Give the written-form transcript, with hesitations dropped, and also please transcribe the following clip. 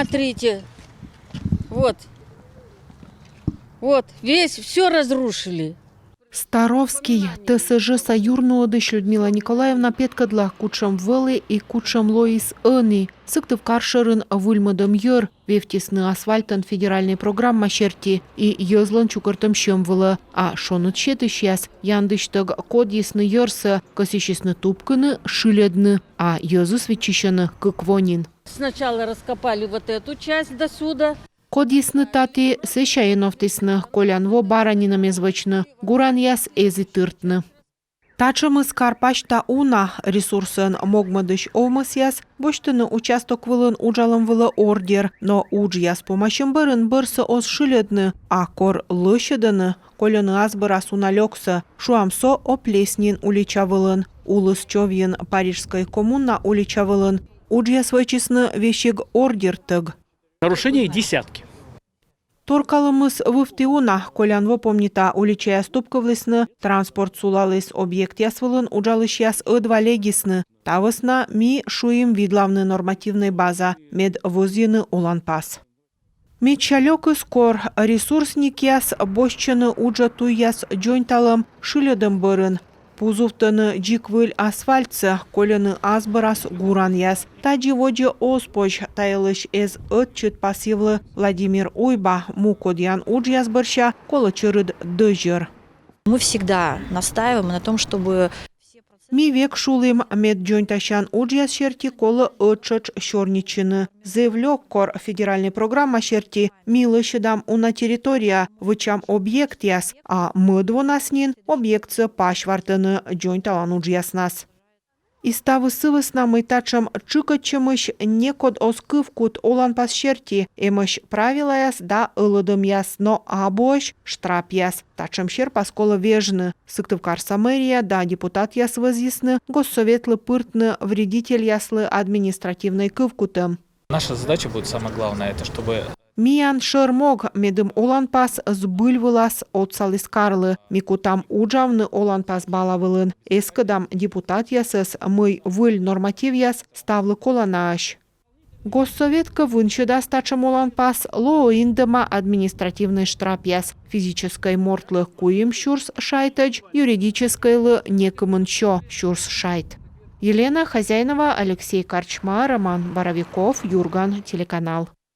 смотрите. Вот. Вот, все разрушили. Старовський ТСЖ Саюрного диш Людмила Николаевна петкадла кучам вели и кучам лоис ыни. Сыктыв каршырын вульмыдым йыр, вевтисны асфальтын федеральный программа шерти и йозлын чукыртым шем вылы. А шонут шетыш яс, яндыштык код есны йырсы, косищесны тупкыны шиледны, а йозу свечищаны кыквонин. Сначала раскопали вот эту часть до сюда. Код есны тати сещаеновтисны, колянво баранинами звычны, гуран яс эзи тыртны. Тачымыз Карпашта уна ресурсын могмадыш овмыс яс, боштыны участок вылын уджалым вылы ордер, но удж яс помощым бырын бырсы оз шиледны, а кор лышедыны, коляны азбырас уналёксы, шуамсо оплеснин улича вылын, улыс човьин Парижской коммуна улича вылын, удж яс вычисны вещиг ордер тыг. Нарушения десятки. Торкалымыз вывтиуна, колянво помнита уличая ступковлысны, транспорт сулалыс объект ясвылын уджалыш яс ыдвалегисны. Тавысна ми шуим видлавны нормативной база, мед возины уланпас. Мечалёк скор ресурсник яс бощыны уджа туй яс джойнталым шиледым бырын. Пузуфтыны джиквыль асфальтсы, коляны азбырас гуран яс. Таджи-воджи оспоч тайлыш эз отчет пассивлы Владимир Уйба мукодьян удж язбырща колочырыд дыжыр. Мы всегда настаиваем на том, чтобы... Ми век шулым мед джойнтащан удж яс шерти колы отчет щорничыны. Заявлёк кор федеральный программа шерти милышыдам уна территория вычам объект яс, а мыдво наснин объектсы пашвартыны джойнталан удж яснас. Иставы сывысна мытачам чыкачымыш не код оскывкут олан пас шерти, эмыш правила яс да ылыдым яс, но абош штрап яс. Тачам шер паскола вежны. Сыктывкар Самерия да депутат яс возъясны, госсоветлы пыртны вредитель яслы административной кывкутым. Наша задача будет самое главное, это чтобы... Миян шырмог медым оланпас збыльвылас отсалыскарлы. Микутам уджавны оланпас балавылын. Эскыдам депутат ясыс мый выль норматив яс ставлы коланааш. Госсоветка вынчыда стачым оланпас лоо индыма административный штраф яс. Физической мортлых куим щурс шайтач, юридической лы некымын шо щурс шайт. Елена Хозяинова, Алексей Корчма, Роман Боровиков, Юрган, телеканал.